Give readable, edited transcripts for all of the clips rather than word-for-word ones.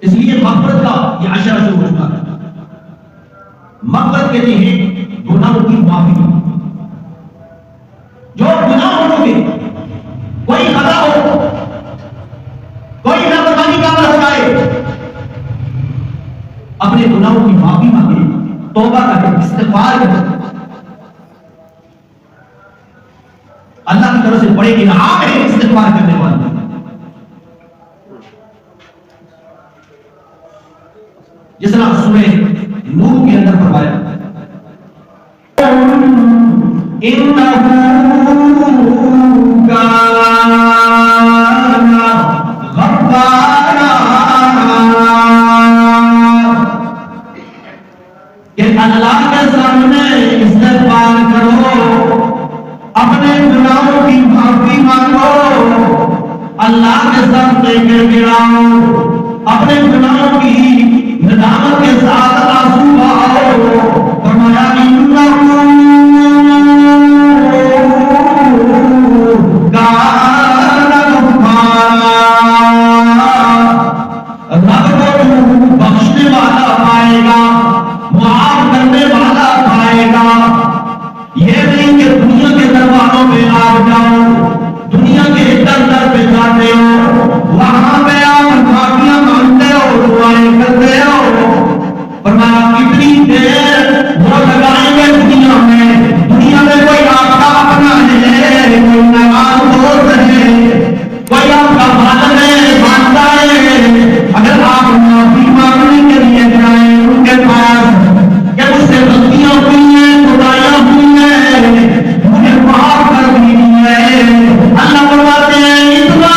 اس لیے مغفرت کا یہ عشرہ شروع ہوتا ہے. مغفرت کہتے ہیں گناہوں کی معافی. جو گناہ ہو چکے، کوئی خطا ہو، کوئی نافرمانی کا عمل ہو جائے، اپنے گناہوں کی معافی مانگے، توبہ کرے، استغفار کرے. اللہ کی طرف سے بڑے انعام ہے استغفار کرنے والے. جس طرح سورہ نور کے اندر فرمایا کہ اللہ کے سامنے استغفار کرو، اپنے گناہوں کی معافی مانگو، اللہ کے سامنے گر گراؤ، اپنے گناہوں کی ندامت کے ساتھ آنسو بہاؤ. فرمایا بخشنے والا پائے گا، معاف کرنے والا پائے گا. یہ نہیں کہ دنیا کے درباروں میں آپ جاؤ، دنیا کے در در پہ جاتے ہو، وہاں پہ آپ معافیاں مانگتے ہو، دعائیں کرتے ہو. فرمایا کتنی دیر وہ لگائیں گے دنیا میں کوئی آپ کا اپنا ہے، کوئی نواز دوست ہے، کوئی آپ کا والد ہے، مانتا ہے. اگر آپ معافی مانگنے کے لیے جائیں ان کے پاس کہ مجھ سے غلطیاں ہوئی ہیں، خدایاں ہوئی ہیں، مجھے معاف کر دیجیے، اللہ فرماتے ہیں اتنا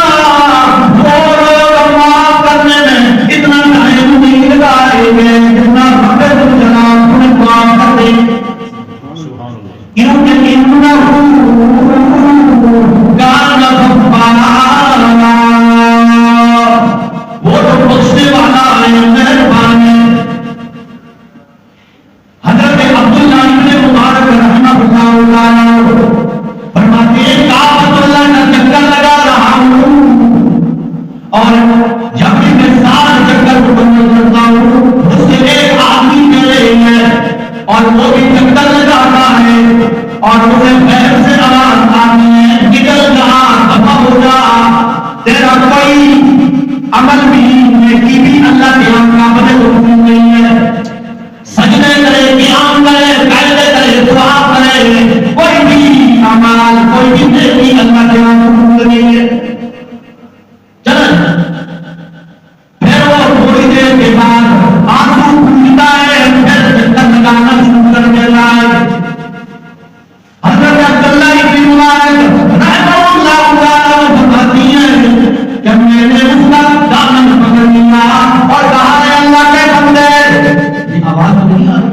وہ لوگ معاف کرنے میں اتنا ٹائم نہیں لگائیں گے جتنا رب الجلال تمہیں معاف کر دے. کیونکہ انہ کان غفارا، وہ تو بخشنے والا ہے، مہربان ہے. حضرت عبداللہ ابن مبارک رحمہ اللہ تعالی فرماتے ہیں کعبۃ اللہ کا چکر لگا رہا ہوں اور جب بھی میں 7 چکر مکمل کرتا ہوں اس سے ایک آدمی میرے ہے اور وہ بھی چکر لگاتا ہے اور مجھے غیر سے آواز آتی ہے نکل جا، دفع ہو جا، تیرا کوئی عمل بھی نیکی بھی اللہ کے ہاں قابل قبول نہیں ہے. سجدے کرے، قیام کرے، قیدے کرے، دعا کرے، کوئی بھی اعمال، کوئی بھی نیکی اللہ کے ہاں قبول نہیں ہے. چلیں پھر وہ تھوڑی دیر کے بعد آنسو پھولتا ہے، پھر چکر لگانا شروع کر دیتا ہے. حضرت عبداللہ ابن مبارک رحمہ اللہ تعالی فرماتی ہیں کہ میں نے اس کا دامن پکڑ لیا اور کہا ہے اللہ کے بندے، یہ آواز نہیں آ رہی،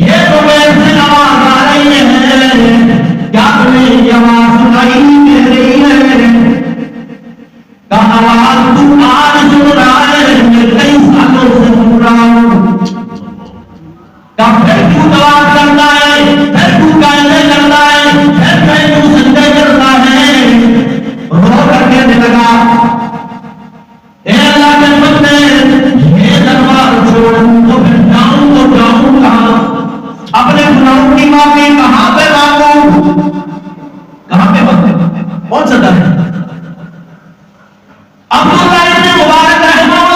یہ تو ویسے آواز آ رہی ہے، کیا تمہیں یہ آواز سنائی دے رہی ہے؟ کہ آواز تو آج سن رہا ہے، میں کئی سالوں سے سن رہا ہوں. پھر کیوں دعا کرتا ہے، پھر کیوں قائدے کرتا ہے، پھر کیوں سجدے کرتا ہے؟ رو کر کہنے لگا اے اللہ کے بندے، یہ دربار چھوڑوں تو پھر جاؤں تو جاؤں کہاں؟ اپنے گناہوں کی معافی کہاں پہ مانگوں؟ کہاں پہ مانگوں؟ کون سا در ہے؟ عبداللہ ابن مبارک رحمہ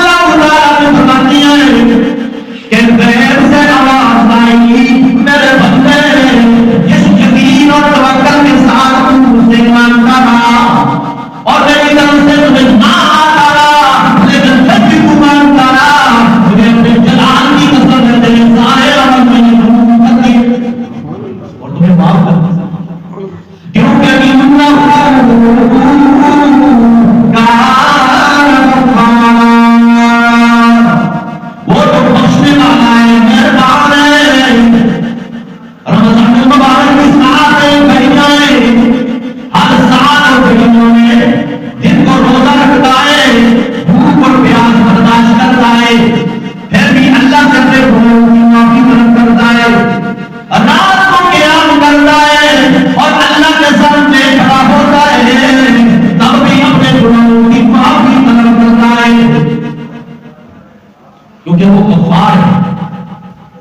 کیونکہ وہ غفار ہے.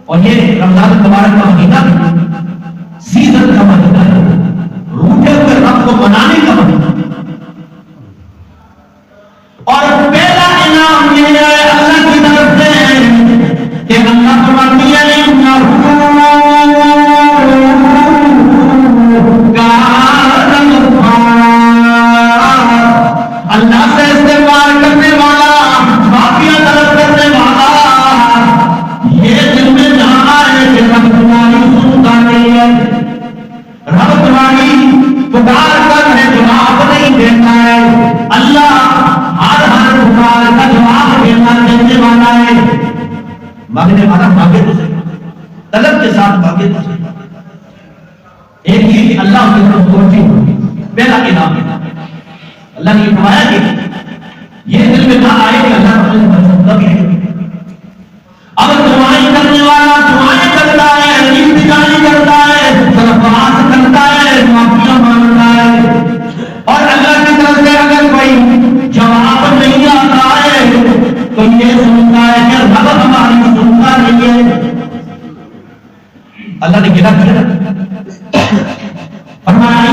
اور یہ رمضان المبارک کا مہینہ سیزن کا مہینہ ہے، روٹے ہوئے رب کو منانے کا مہینہ. اور پہلا انعام یہ ہے اللہ کی طرف سے کہ اللہ فرماتی ہے اللہ سے استغفار کرنے والا، معافیاں طلب کرنے والا، یہ دل میں جانا ہے کہ رب تمہاری سنتا نہیں ہے، رب تمہاری پکار کر ہے جواب نہیں دیتا ہے. اللہ ہر پکار کا جواب دینے والا ہے. مانگنے والا مانگے تو صحیح، طلب کے ساتھ مانگے تو صحیح. ایک یہ کہ اللہ کی طرف توجہ ہوگی، پہلا انعام ہے. اللہ نے فرمایا کہ یہ دل میں نہ آئے کہ اللہ تعالی نے سنتا بھی ہے. اگر دعائیں کرنے والا دعائیں کرتا ہے، التجائی کرتا ہے، درخواست کرتا ہے، معافیاں مانگتا ہے، اور اللہ کی طرف سے اگر کوئی جواب نہیں آتا ہے تو یہ سمجھتا ہے کہ رب ہماری سنتا نہیں ہے. اللہ نے کہا فرمایا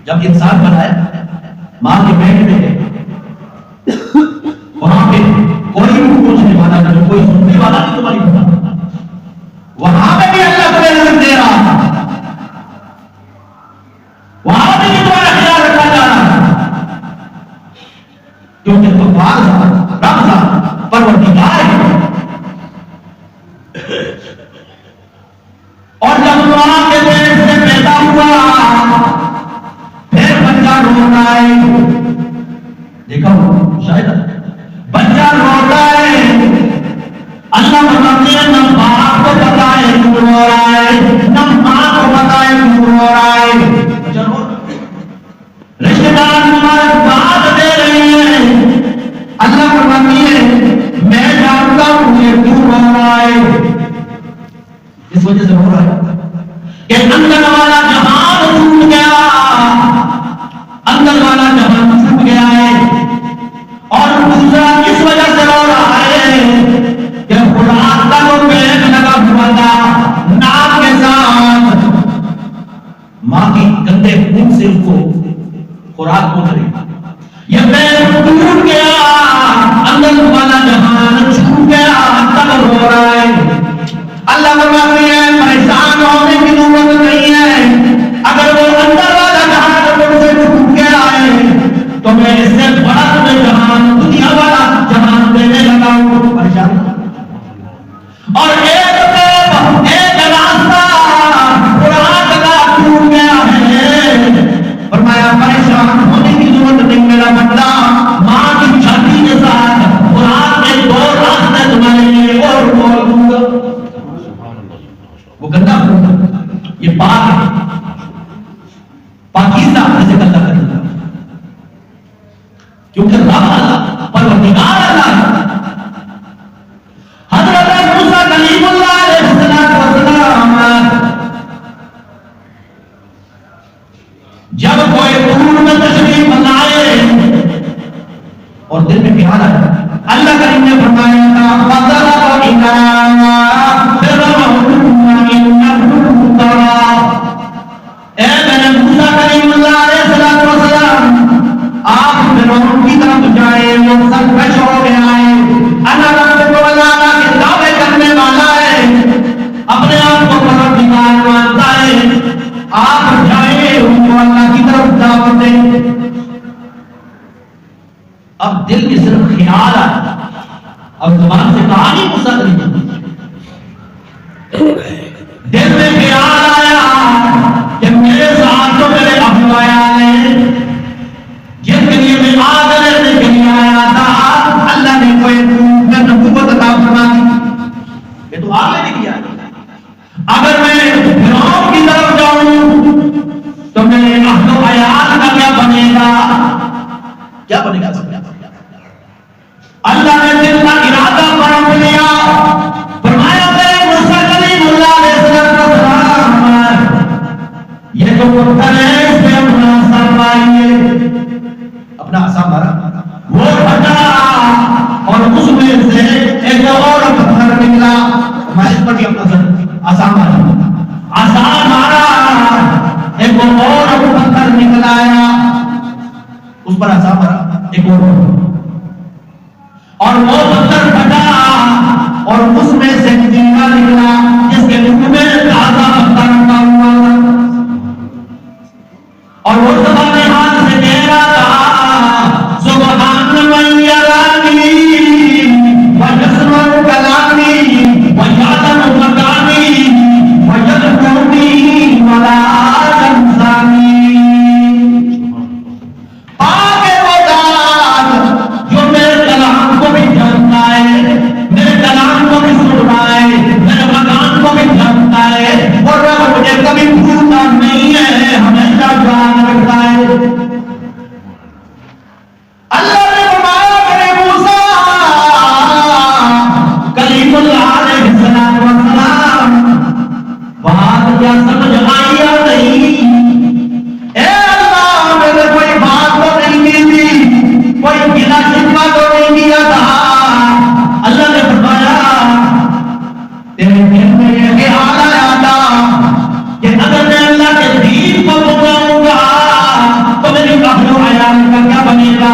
جب انسان بنایا ماں کے پیٹ میں وہاں پہ کوئی بھی پوچھنے والا نہیں، کوئی سننے والا نہیں تمہاری بات. وہاں پہ بھی اللہ تمہیں رزق دے رہا، وہاں پہ بھی تمہارا خیال رکھا جا رہا، کیونکہ غفار ذات، رب ذات، پروردگار ہے. اور جب ماں کے پیٹ سے پیدا ہوا روتا ہے، دیکھا شاید بچہ روتا ہے، اللہ فرماتے ہیں نہ باپ کو پتا ہے کیوں رو رہا ہے، نہ ماں کو پتا ہے کیوں رو رہا ہے. رشتے دار ہمارے بات دے رہے ہیں، اللہ فرماتی ہے میں جانتا ہوں یہ کیوں رو رہا ہے. اس وجہ سے رو رہا ہے کہ اندر والا جہان ٹوٹ گیا، اندر والا جہان چھپ گیا ہے. اور دوسرا اس وجہ سے رو رہا ہے کہ خوراک کا جو پیٹ لگا ہوا تھا ناک کے ساتھ، ماں کی گندے خون سے اس کو خوراک کو کرے، یہ پیٹ ٹوٹ گیا، اندر والا جہان چھپ گیا، تب رو رہا ہے. اللہ فرماتے ہیں پریشان ہونے کی ضرورت نہیں ہے، اگر وہ اندر والا جہان سے چھوٹ گیا ہے تو میں اس سے بڑا تمہیں جہان، دنیا والا جہان دینے لگا ہوں. پریشان اور ایک راستہ خوراک کا ٹوٹ گیا ہے، فرمایا پریشان ہونے کی ضرورت نہیں میرا بندہ، ماں کی چھاتی کے ساتھ خوراک کے دو راستے تمہارے لیے اور بول دوں گا. وہ گندا یہ پاک ہے، پاکیزہ جسے اللہ کرتا، کیونکہ رب اللہ پروردگار اللہ ہے. حضرت موسیٰ کلیم اللہ علیہ السلام جب کوئی دور میں تشریف لائے اور دل میں خیال آیا، اللہ کریم نے فرمایا تھا خیال آیا، اب زبان سے کہا نہیں غصہ نہیں، دل میں خیال آیا کہ میرے ساتھ تو میرے ابو عیال ہیں جن کے لیے میں آگ لینے کے لیے آیا تھا، اللہ نے کوئی میں نبوت عطا فرما دی، میں تو آگ لینے کے لیے آیا، اگر میں فرعون کی طرف جاؤں تو میرے ابو عیال کا کیا بنے گا، کیا بنے گا؟ اللہ نے دل کا ارادہ پرکھ لیا، فرمایا میرے موسیٰ کلیم اللہ علیہ السلام یہ تو پتھر ہے، اس پہ اپنا عصا ماریے، اپنا عصا مارا، وہ پھٹا اور اس میں سے ایک اور پتھر نکلا، ہمارے اس پر بھی اپنا عصا مارا، عصا مارا ایک اور پتھر نکلا آیا، اس پر عصا مارا ایک اور وہ پتھر پھٹا اور اس میں سے جینا نکلا جس کے منہ میں تازہ پتھر رکھا ہوا تھا، اور وہ زبان حال سے کہہ رہا تھا سبحان من یرانی ویسمع کلامی ویعلم مکانی ویذکرنی ولا ینسانی، کبھی بھولتا نہیں ہے، ہمیشہ یاد رکھتا ہے۔ اللہ نے فرمایا میرے موسیٰ کلیم اللہ علیہ السلام بات کیا سمجھ آئی یا نہیں؟ اے اللہ میں نے کوئی بات تو نہیں کی تھی، کوئی گلا شکوہ تو نہیں کیا تھا، اللہ نے فرمایا تیرے دل میں یہ خیال آیا تھا کہ اگر میں اللہ کے دین کو بتاؤں گا تو میری ابو عیال کا کیا بنے گا؟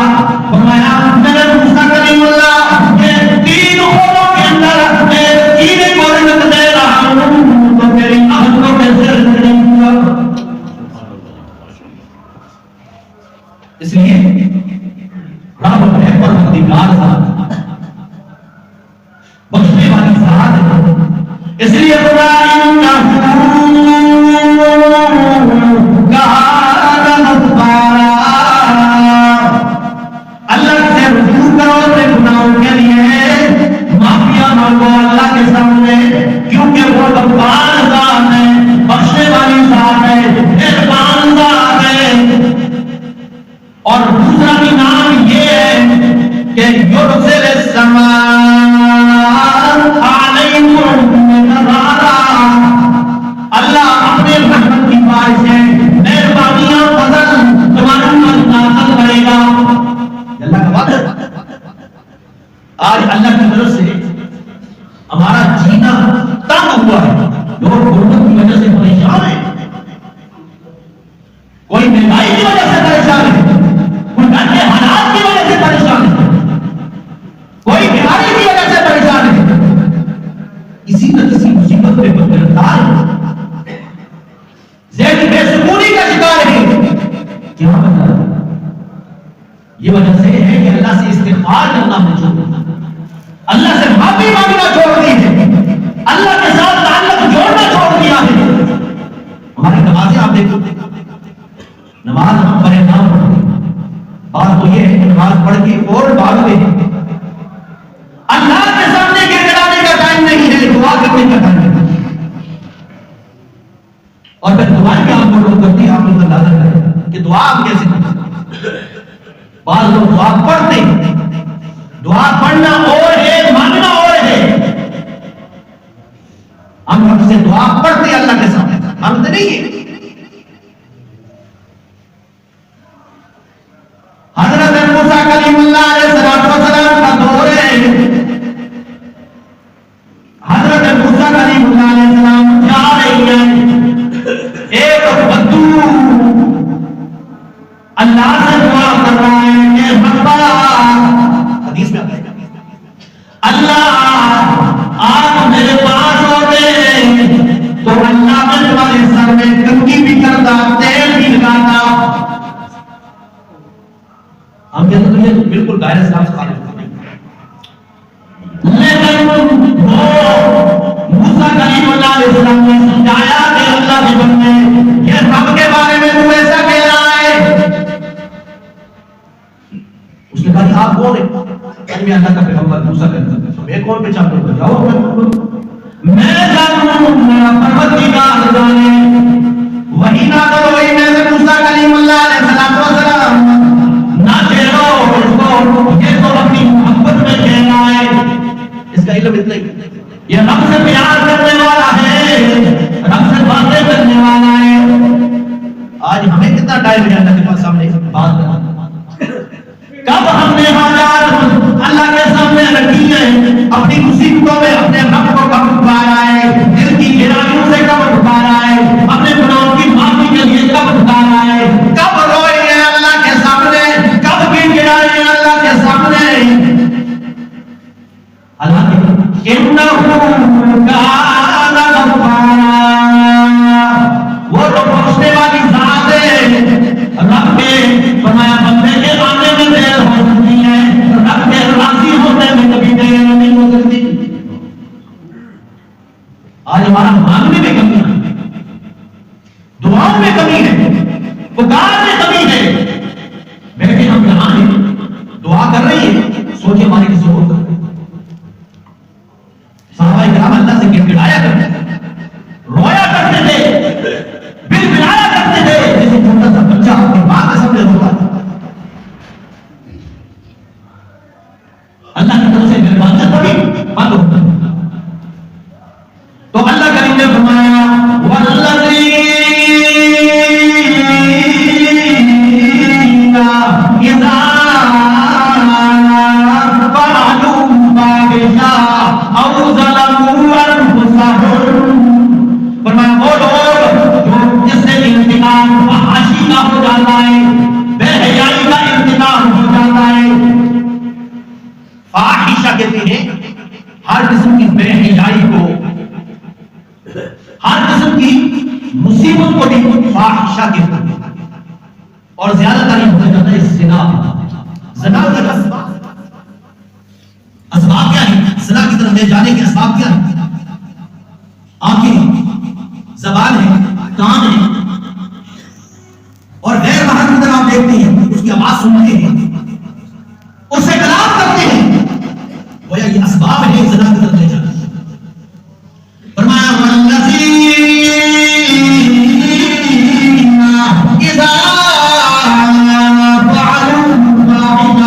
فرمایا میرے موسیٰ کلیم اللہ کے تین عمروں کے اندر میں سینے کو رزق دے رہا ہوں تو میری ابو کو کیسے رزق دوں گا؟ اس لیے رب ہے پروردگار ذات، بخشنے والی ذات ہے، اس لیے خدا اللہ سے رجوع کرو اپنے گناہوں کے لیے، معافیا مانگو اللہ کے سامنے، کیونکہ وہ غفار ذات ہے، بخشنے والی ذات ہے، مہربان ذات ہے۔ اور دوسرا انعام یہ ہے کہ یرسل السماء علیکم مدرارا، اللہ اپنے رحمت کی بارش سے مہربانیاں فضل تمہارے اوپر نازل کرے گا۔ اللہ کا وعدہ، آج اللہ کی طرف سے ہمارا جینا تنگ ہوا ہے، لوگ غربت کی وجہ سے پریشان ہیں، کوئی مہنگائی کی وجہ سے پریشان ہے، کوئی گھر کے حالات کی وجہ سے پریشان ہے، کوئی بیماری کی وجہ سے پریشان ہے، کسی نہ کسی مصیبت میں گرفتار ہے، ذہنی بے سکونی کا شکار ہے۔ کیا وجہ؟ یہ وجہ سے ہے کہ اللہ سے استغفار کرنا ہمیں چھوڑ دیا، اللہ سے معافی مانگنا چھوڑ دی ہے، اللہ کے ساتھ تعلق جوڑنا چھوڑ دیا ہے۔ ہماری نمازیں آپ دیکھو، نماز ہم پڑھے نہ پڑھے، بات تو یہ ہے کہ نماز پڑھ کے اور بھاگتے ہیں، اللہ کے سامنے گر گڑانے کا ٹائم نہیں ہے، دعا کرنے کا ٹائم ہے، اور پھر دعائیں بھی آپ لوگ کرتے ہیں، آپ لوگ اندازہ کریں کہ دعا آپ کیسے کرتے ہیں۔ بعض لوگ دعا پڑھتے ہیں، دعا پڑھنا اور ہے، مانگنا اور ہے، ہم رب سے دعا پڑھتے ہیں اللہ کے سامنے، مانگتے نہیں ہیں۔ حضرت موسیٰ کلیم اللہ علیہ السلام کا دور ہے، حضرت موسیٰ کلیم اللہ علیہ السلام جا رہی ہیں، ایک بدو اللہ سے دعا کر رہا ہے کہ حدیث میں آتا ہے اللہ آپ میرے پاس ہوتے تو اللہ میں تمہارے سر میں کنگھی میں جانوں میرا پروردگار جانے، وہی نہ کرو وہی میں سے موسیٰ کلیم اللہ علیہ السلام نہ کہو اس کو، یہ تو اپنی محبت میں کہنا ہے، اس کا علم اتنا ہی، یہ رب سے پیار کرنے والا ہے، رب سے باتیں کرنے والا ہے۔ آج ہمیں کتنا ٹائم ہے اللہ کے پاس سامنے بات کرنا؟ کب ہم نے حاجات اللہ کے سامنے رکھی ہے؟ اپنی مصیبتوں میں اپنے رب کو کب پکارا ہے؟ دل کی گہرائیوں سے کب پکارا ہے؟ اپنے گناہوں کی معافی کے لیے کب پکارا ہے؟ کب روئے ہیں اللہ کے سامنے؟ کب گر گرائے ہیں اللہ کے سامنے؟ اللہ کے وہ تو پہنچنے والی ذات ہے، رب کے فرمایا بندے کے آنے میں دیر ہو سکتی ہے، رب کے راضی ہونے میں کبھی دیر نہیں ہو سکتی۔ آج ہمارا مانگنے میں کمی ہے، دعاؤں میں کمی ہے، پکار میں کمی ہے، بیٹے ہم یہاں ہیں دعا کر رہی ہیں، سوچے ہماری کسی اور کرتے صحابہ کرام اللہ سے گڑگڑایا کرتے تھے، رویا کرتے تھے، بل بلایا کرتے تھے، جیسے چھوٹا سا بچہ اپنی ماں کے سامنے روتا تھا۔ اللہ کی طرف سے مہربانی پڑی بند ہوتا تو اللہ کریم نے فرمایا والذین اذا فعلوا فاحشۃ او ظلموا انفسهم، فرمایا وہ لوگ جو جس سے انتقام فحاشی کا ہو جاتا ہے، بے حیائی کا انتقام ہو جاتا ہے۔ فاحشہ کہتے ہیں ہر قسم کی بے حیائی کو، ہر قسم کی مصیبت کو بھی فاحشہ کہتے ہیں، اور زیادہ تر یہ ہو جاتا ہے زنا۔ زنا کا اسباب کیا ہے؟ زنا کی طرف لے جانے کے اسباب کیا ہے؟ آنکھیں، زبان ہے، کان ہے، اور غیر محرم کی طرف آپ دیکھتے ہیں، اس کی آواز سنتے ہیں، اس سے کلام کرتے ہیں، گویا یہ اسباب ہے زنا کی طرف لے جانے۔ فرمایا والذین اذا فعلوا فاحشۃ،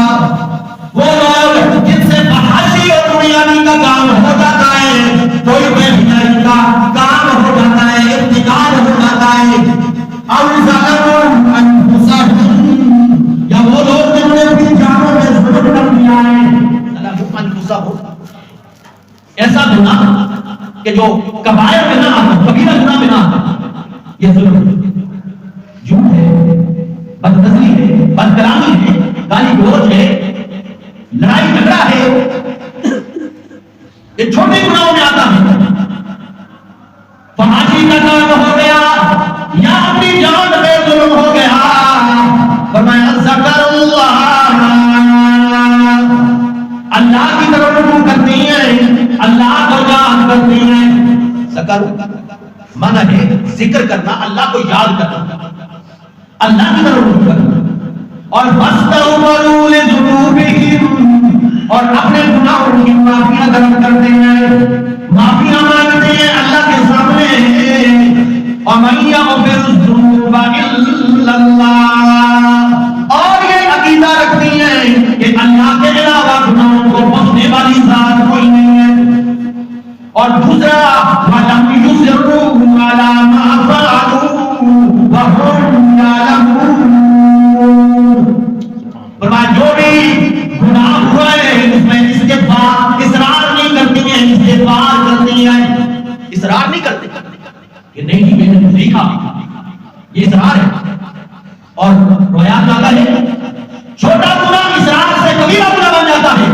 وہ لوگ جن سے فحاشی اور بریانی کا کام ہو جاتا ہے، کوئی بے حیائی کا کام ہو جاتا ہے، ارتکاب ہو جاتا ہے، او ظلموا انفسهم، یا وہ لوگ جنہوں نے اپنی جانوں میں ظلم کر دیا ہے، ظلموا انفسهم، ایسا گناہ کہ جو کبائر میں نہ آتا، کبیرہ گناہ میں نہ آتا، یہ ظلم ہے، جھوٹ ہے، بدنظری ہے، بدکلامی ہے، گالی گلوچ ہے، لڑائی جھگڑا ہے، یہ چھوٹے گناہوں میں آتا ہے۔ فحاشی کا کام ہو گیا یا اپنی جان پہ ظلم ہو گیا، فرمایا ذکر اللہ کی طرف رجوع کرتی ہیں، اللہ کو یاد کرتی ہیں۔ ذکر مانا ہے ذکر کرنا، اللہ کو یاد کرنا، اللہ کی طرف رجوع کرنا، اور فاستغفروا لذنوبہم، اور اپنے گناہوں کی معافیاں طلب کرتے ہیں، معافیاں مانگتے ہیں اللہ کے سامنے۔ وَمَن يَغْفِرُ الذُّنُوبَ إِلَّا اللَّهُ، اور یہ عقیدہ رکھتی ہیں کہ اللہ کے علاوہ گناہوں کو بخشنے والی ذات کوئی نہیں ہے۔ اور دوسرا وَلَمْ يُصِرُّوا عَلَى مَا فَعَلُوا وَهُمْ يَعْلَمُونَ، فرمایا جو بھی گناہ ہوا ہے اس میں استغفار، اصرار نہیں کرتی ہیں، استغفار کرتی ہیں، اصرار نہیں کرتے کہ نہیں جی میں نے نہیں کہا، یہ اصرار ہے۔ اور روایات میں آتا ہے چھوٹا گناہ اصرار سے کبیرہ گناہ بن جاتا ہے،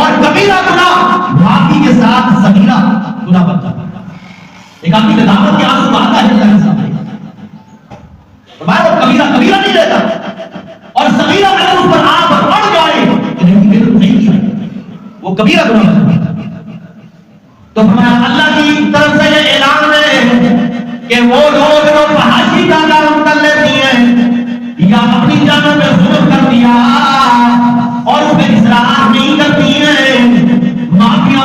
اور کبیرہ گناہ معافی کے ساتھ صغیرہ گناہ بن جاتا ہے۔ ایک آدمی کا دعوت کے آنسو بہاتا ہے اللہ کے سامنے، فرمایا وہ کبیرہ کبیرہ نہیں رہتا، اور صغیرہ اگر اس پر آپ اڑ جائے تو نہیں کیا وہ کبیرہ گناہ ہے۔ تو فرمایا اللہ کی طرف سے یہ اعلان ہے کہ وہ لوگ جو فحاشی کا کام کر لیتی ہیں یا اپنی جانوں پہ ظلم کر دیا اور اس پہ اصرار نہیں کرتی ہیں، معافیاں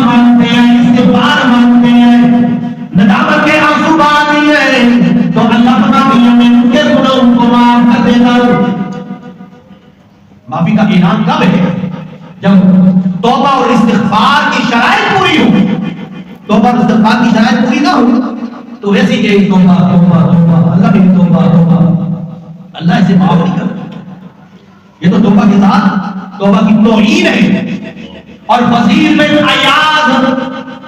اور استغفار کی شرائط پوری نہ ہو تو ویسے ہی کہیں توبہ توبہ توبہ، اللہ بھی توبہ توبہ، اللہ اسے معاف نہیں کرتا. یہ تو توبہ کے ساتھ توبہ کی توہین ہے. اور فضیل بن عیاض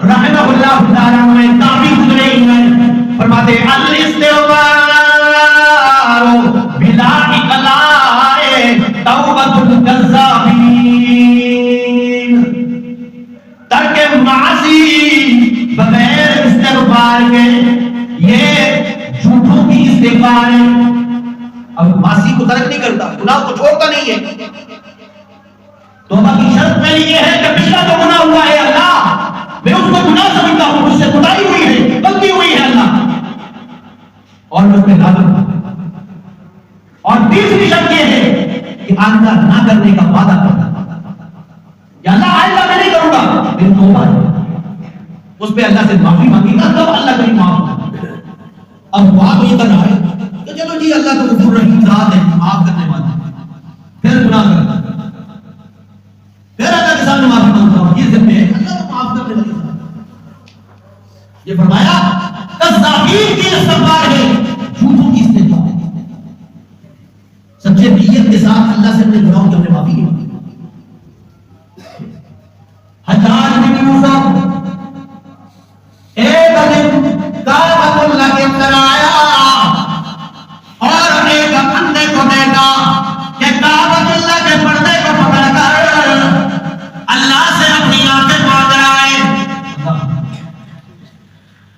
رحمہ اللہ تعالیٰ میں تعبیر گزرے ہیں، فرماتے ہیں الاستغفار بلا اقلاع توبۃ الکذابین، ترک معاصی بغیر استغفار کے یہ جھوٹوں کی استغفار ہے. اب معاصی کو ترک نہیں کرتا، گناہ کو چھوڑتا نہیں ہے. توبہ کی شرط میں یہ ہے کہ پچھلا جو گناہ ہوا ہے اللہ میں اس کو گناہ سمجھتا ہوں، مجھ سے خدائی ہوئی ہے، غلطی ہوئی ہے اللہ، اور میں اس میں لازم. اور تیسری شرط یہ ہے کہ آئندہ نہ کرنے کا وعدہ کرتا، یا اللہ آئندہ میں نہیں کروں گا، پھر توبہ ہے، اس پہ اللہ سے معافی مانگے گا تب اللہ کبھی معاف کرے. اب دعا تو یہ کر رہا ہے کہ چلو جی اللہ تو غفور رحیم ذات ہے، معاف کرنے والا ہے، پھر گناہ کرتا پھر اللہ کے سامنے معافی مانگتا ہوں، یہ ذمہ ہے اللہ کو معاف کرنے والی ذات. یہ فرمایا کذابین کی استغفار ہے، جھوٹوں کی استغفار ہے. سچے نیت کے ساتھ اللہ سے اپنے گناہوں کی ہم نے معافی کی. حجاج بن یوسف ایک دن کعبۃ اللہ کے اندر آیا اور ایک اندھے کو دیکھا کہ کعبۃ اللہ کے پردے کو پکڑ کر اللہ سے اپنی آنکھیں مانگ رہا ہے،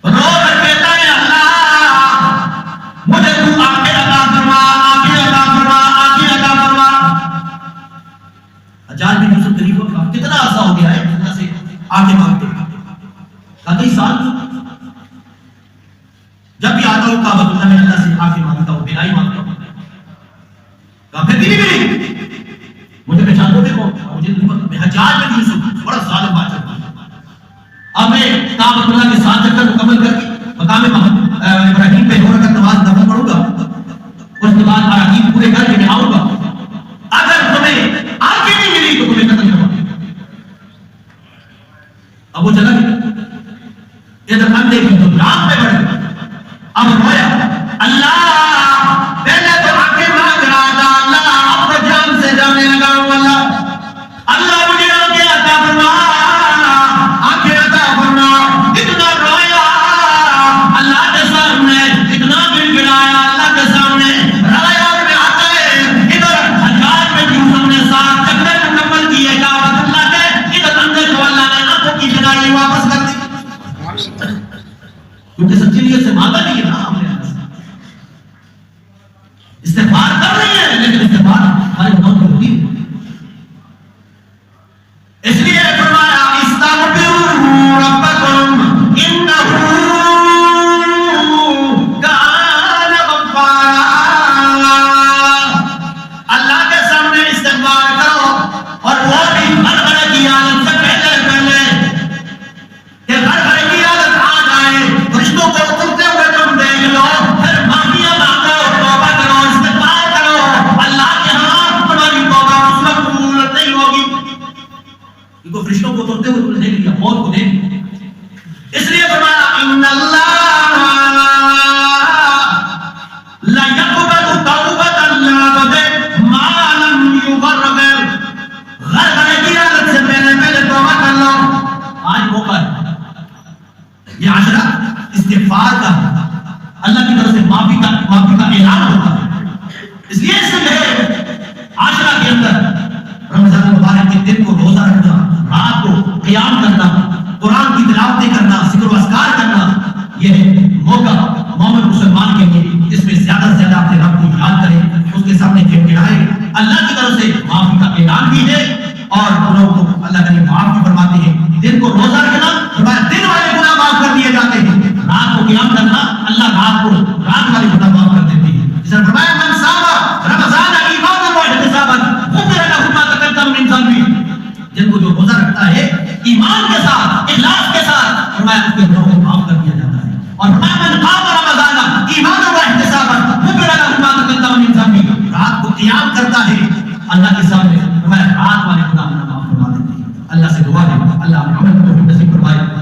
رو کر کہتا ہے اللہ مجھے تو آنکھیں عطا فرما، آنکھیں عطا فرما، آنکھیں عطا فرما. حجاج بن یوسف غریب ہو گیا، کتنا عرصہ ہو گیا ہے اللہ سے آنکھیں مانگتے، کئی سال. جب بھی آتا ہوں کعبۃ اللہ میں اللہ سے آنکھیں مانگتا ہوں، بینائی مانگتا ہوں. پھر بھی نہیں مجھے پہچان دو، دیکھو مجھے میں حجاج بن یوسف بڑا ظالم بادشاہ تھا. اب میں کعبۃ اللہ کے 7 چکر مکمل کر کے مقام ابراہیم پہ 2 رکعت نماز نفل پڑھوں گا، اس کے بعد اراکین پورے کر کے میں آؤں گا. اگر تمہیں آنکھیں نہیں ملی تو تمہیں قتل کروں گا. اب وہ چلا گیا، ادھر اندھے کی تو رات میں بڑھ گیا. اب رویا اللہ، پہلے تو آنکھیں مانگ رہا تھا، اللہ اب تو جان سے جانے لگا ہوں، اللہ مجھے آنکھیں عطا فرما، آنکھیں عطا فرما. اتنا رویا اللہ کے سامنے، اتنا گڑ گڑایا اللہ کے سامنے، رویا میں آتا ہے. ادھر حجاج بن یوسف نے 7 چکر مکمل کیے کعبۃ اللہ کے، ادھر اندھے کو اللہ نے آنکھوں کی بینائی واپس کر دی، کیونکہ سچی نیت سے مانگا نہیں ہے نا ہم نے. استغفار کر رہی ہے لیکن استغفار ہمارے گناہوں کی ہوتی ہے. اس لیے فرمایا استغفروا ربکم انہ کان غفارا. اللہ کے سامنے استغفار کرو، اور وہ بھی غرغرے کی حالت سے پہلے کہ غرغرے کی حالت آ جائے، فرشتوں کو اترتے ہوئے تم دیکھ لو، پھر معافیاں مانگو، توبہ کرو، استغفار کرو. اللہ کے ہاں تمہاری توبہ اس وقت قبول نہیں ہوگی کیونکہ فرشتوں کو اترتے ہوئے تم نے دیکھ لیا، موت کو دیکھ لیا. اس لیے فرمایا ان اللہ لا يقبل توبۃ العبد ما لم يغرغر. غرغرے کی حالت سے پہلے توبہ کر لو. آج موقع ہے، یہ عشرہ استغفار کا، اللہ کی طرف سے معافی کا اعلان ہوتا ہے. اس لیے اس لیے عشرہ کے اندر رمضان مبارک کے دن کو روزہ رکھنا، رات کو قیام کرنا، قرآن کی تلاوتیں کرنا، ذکر و اذکار کرنا، یہ موقع مومن مسلمان کے لیے اس میں زیادہ سے زیادہ اپنے رب کو یاد کریں، اس کے سامنے گڑگڑائیں. اللہ کی طرف سے معافی کا اعلان بھی ہے اور گناہوں کو اللہ تعالیٰ معاف بھی فرماتے ہیں. دن کو روزہ رکھنا، دن والے گناہ معاف کر دیے جاتے ہیں. رات کو قیام کرنا، اللہ رات والے گناہ معاف کر دیتے ہیں. جس نے فرمایا من صام رمضان ایمانا واحتسابا غفر له ما تقدم من ذنبه. جن کو جو روزہ رکھتا ہے ایمان کے ساتھ، اخلاص کے ساتھ، فرمایا اس کے گناہوں کو معاف کر دیا جاتا ہے. اور فرمایا من قام رمضان ایمانا واحتسابا غفر له ما تقدم من ذنبه. رات کو قیام کرتا ہے اللہ کے سامنے، فرمایا رات والے گناہ معاف فرما دیتے ہیں. اللہ سے دعا ہے اللہ ہمیں نصیب فرمائے.